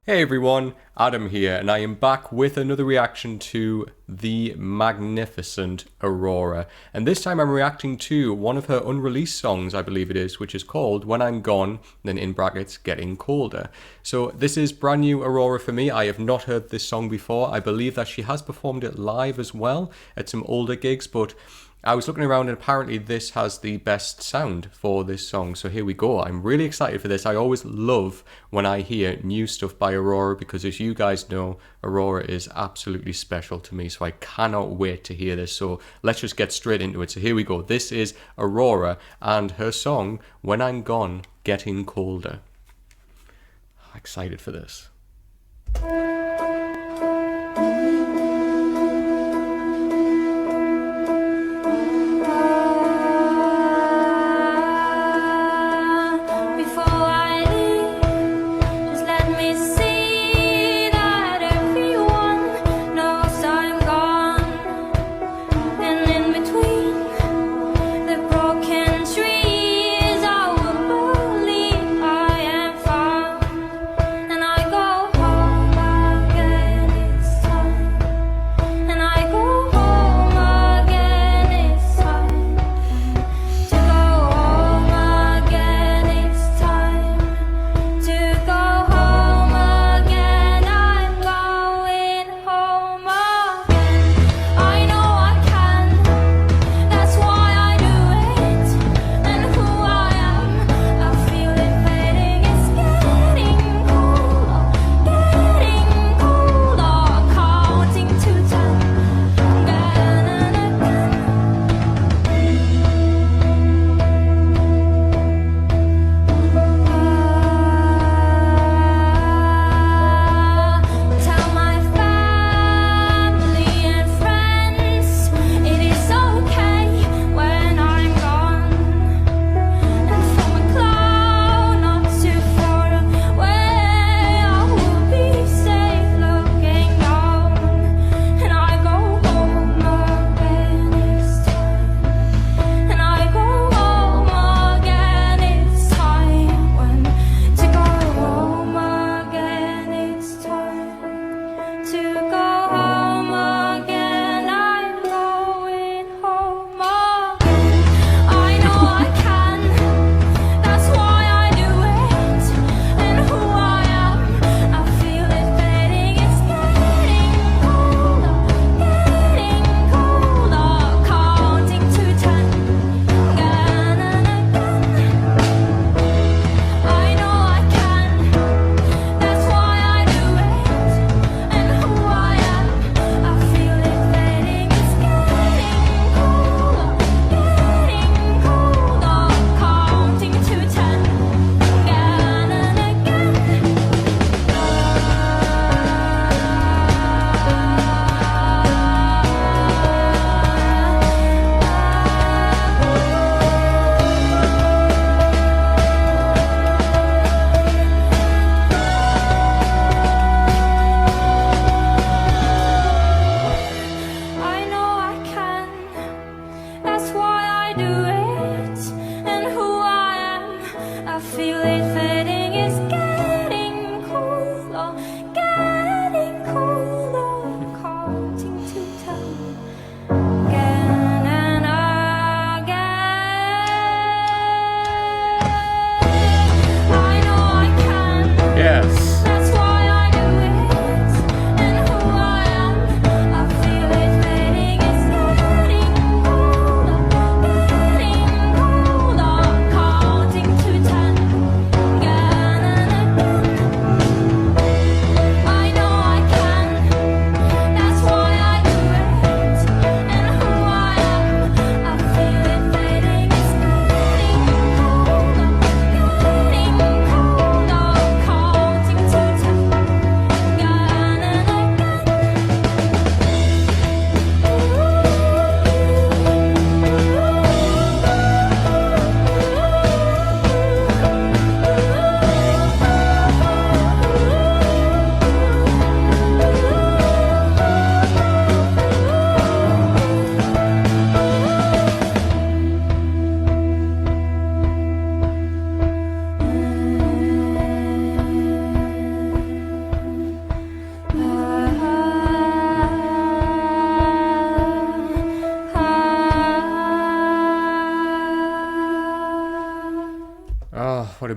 Hey everyone, Adam here, and I am back with another reaction to the magnificent Aurora. And this time I'm reacting to one of her unreleased songs, I believe it is, which is called When I'm Gone, then in brackets, Getting Colder. So this is brand new Aurora for me. I have not heard this song before. I believe that she has performed it live as well at some older gigs, but I was looking around and apparently this has the best sound for this song, so here we go. I'm really excited for this. I always love when I hear new stuff by Aurora because, as you guys know, Aurora is absolutely special to me, so I cannot wait to hear this. So let's just get straight into it. So here we go. This is Aurora and her song, When I'm Gone, Getting Colder. Excited for this.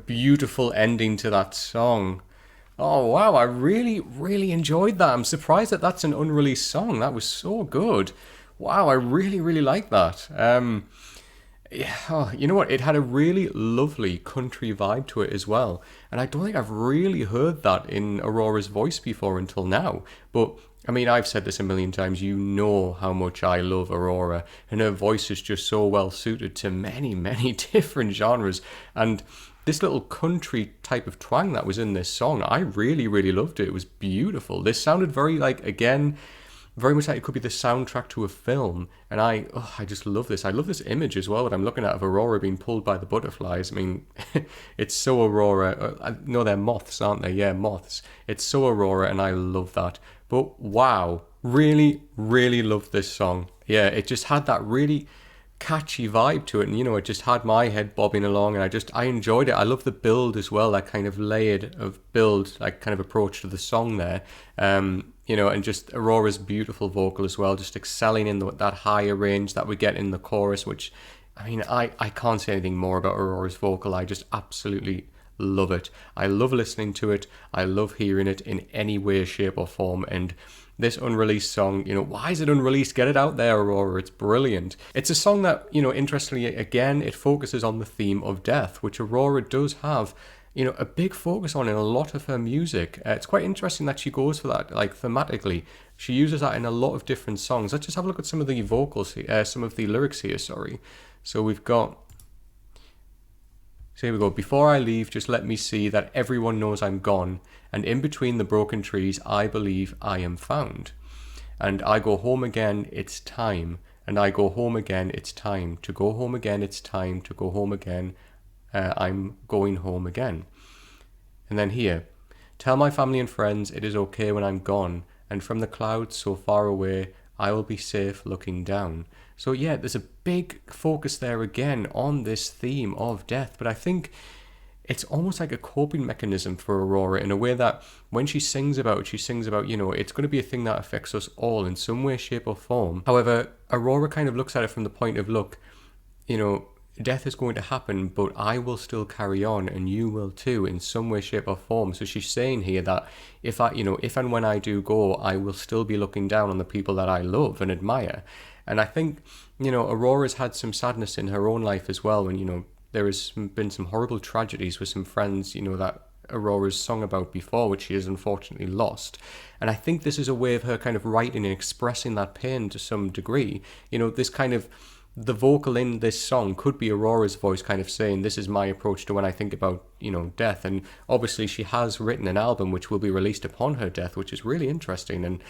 beautiful ending to that song. Oh wow, I really, really enjoyed that. I'm surprised that that's an unreleased song. That was so good. Wow, I really, really like that. Yeah, oh, you know what? It had a really lovely country vibe to it as well. And I don't think I've really heard that in Aurora's voice before until now. But I mean, I've said this a million times. You know how much I love Aurora, and her voice is just so well suited to many, many different genres. And this little country type of twang that was in this song, I really, really loved it. It was beautiful. This sounded very like, again, very much like it could be the soundtrack to a film. And I just love this. I love this image as well that I'm looking at of Aurora being pulled by the butterflies. I mean, it's so Aurora. No, they're moths, aren't they? Yeah, moths. It's so Aurora, and I love that. But wow, really, really loved this song. Yeah, it just had that really catchy vibe to it, and it just had my head bobbing along, and I enjoyed it. I love the build as well, that kind of layered of build, like kind of approach to the song there. And just Aurora's beautiful vocal as well, just excelling in that higher range that we get in the chorus, which, I mean, I can't say anything more about Aurora's vocal. I just absolutely love it. I love listening to it. I love hearing it in any way, shape or form. And this unreleased song, why is it unreleased? Get it out there, Aurora. It's brilliant. It's a song that, interestingly, again, it focuses on the theme of death, which Aurora does have, a big focus on in a lot of her music. It's quite interesting that she goes for that, like thematically. She uses that in a lot of different songs. Let's just have a look at some of the vocals, some of the lyrics here, sorry. So we've got, so here we go. Before I leave, just let me see that everyone knows I'm gone. And in between the broken trees, I believe I am found. And I go home again, it's time. And I go home again, it's time. To go home again, it's time. To go home again, I'm going home again. And then here, tell my family and friends it is okay when I'm gone. And from the clouds so far away, I will be safe looking down. So yeah, there's a big focus there again on this theme of death. But I think it's almost like a coping mechanism for Aurora in a way that when she sings about it, it's going to be a thing that affects us all in some way, shape or form. However, Aurora kind of looks at it from the point of, look, death is going to happen, but I will still carry on and you will too in some way, shape or form. So she's saying here that if and when I do go, I will still be looking down on the people that I love and admire. And I think, Aurora's had some sadness in her own life as well. And, there has been some horrible tragedies with some friends, that Aurora's sung about before, which she has unfortunately lost. And I think this is a way of her kind of writing and expressing that pain to some degree. This kind of, the vocal in this song could be Aurora's voice kind of saying, this is my approach to when I think about, death. And obviously she has written an album which will be released upon her death, which is really interesting and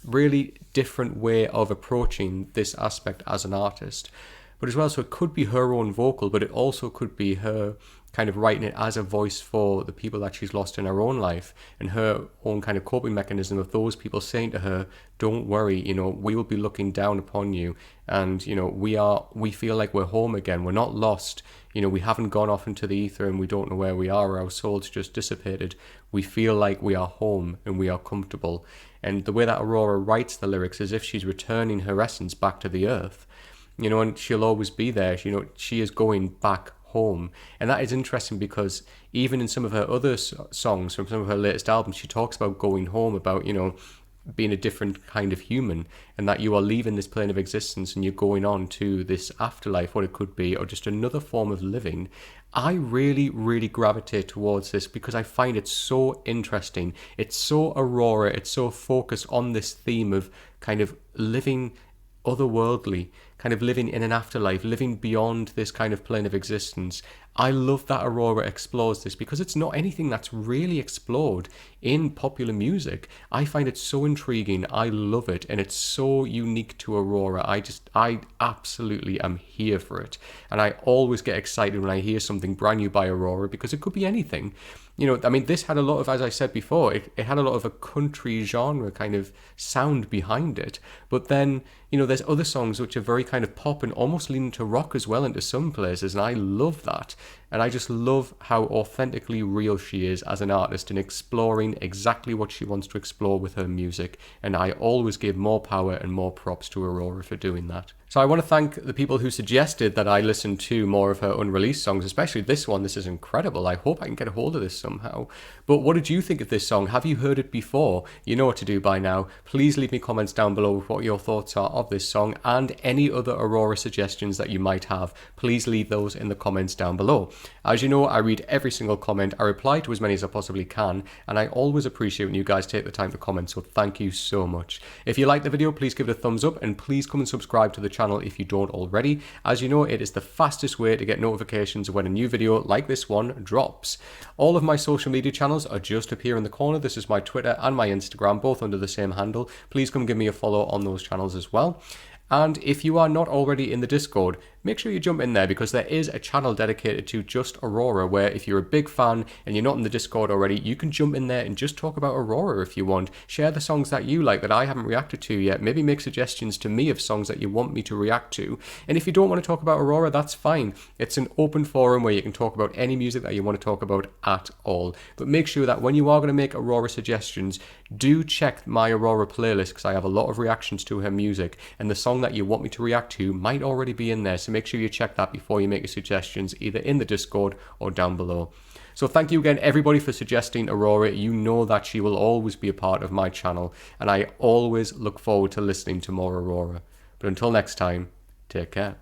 really different way of approaching this aspect as an artist. But as well, so it could be her own vocal, but it also could be her kind of writing it as a voice for the people that she's lost in her own life, and her own kind of coping mechanism of those people saying to her, don't worry, we will be looking down upon you, and we feel like we're home again, we're not lost, we haven't gone off into the ether and we don't know where we are, or our souls just dissipated. We feel like we are home and we are comfortable. And the way that Aurora writes the lyrics is as if she's returning her essence back to the earth. And she'll always be there. She is going back home. And that is interesting because even in some of her other songs from some of her latest albums, she talks about going home, about, being a different kind of human, and that you are leaving this plane of existence and you're going on to this afterlife, what it could be, or just another form of living. I really, really gravitate towards this because I find it so interesting. It's so Aurora. It's so focused on this theme of kind of living otherworldly, kind of living in an afterlife, living beyond this kind of plane of existence. I love that Aurora explores this because it's not anything that's really explored in popular music. I find it so intriguing. I love it, and it's so unique to Aurora. I absolutely am here for it, and I always get excited when I hear something brand new by Aurora because it could be anything. This had a lot of, as I said before, it had a lot of a country genre kind of sound behind it. But then, there's other songs which are very kind of pop and almost leaning to rock as well into some places. And I love that. And I just love how authentically real she is as an artist in exploring exactly what she wants to explore with her music. And I always give more power and more props to Aurora for doing that. So I want to thank the people who suggested that I listen to more of her unreleased songs, especially this one. This is incredible. I hope I can get a hold of this somehow. But what did you think of this song? Have you heard it before? You know what to do by now. Please leave me comments down below with what your thoughts are of this song and any other Aurora suggestions that you might have. Please leave those in the comments down below. As you know, I read every single comment. I reply to as many as I possibly can, and I always appreciate when you guys take the time to comment, so thank you so much. If you like the video, please give it a thumbs up, and please come and subscribe to the channel if you don't already. As you know, it is the fastest way to get notifications when a new video like this one drops. All of my social media channels are just up here in the corner. This is my Twitter and my Instagram, both under the same handle. Please come give me a follow on those channels as well. And if you are not already in the Discord, make sure you jump in there, because there is a channel dedicated to just Aurora, where if you're a big fan and you're not in the Discord already, you can jump in there and just talk about Aurora if you want. Share the songs that you like that I haven't reacted to yet. Maybe make suggestions to me of songs that you want me to react to. And if you don't want to talk about Aurora, that's fine. It's an open forum where you can talk about any music that you want to talk about at all. But make sure that when you are going to make Aurora suggestions, do check my Aurora playlist, because I have a lot of reactions to her music, and the song that you want me to react to might already be in there. So make sure you check that before you make your suggestions, either in the Discord or down below. So thank you again, everybody, for suggesting Aurora. You know that she will always be a part of my channel, and I always look forward to listening to more Aurora. But until next time, take care.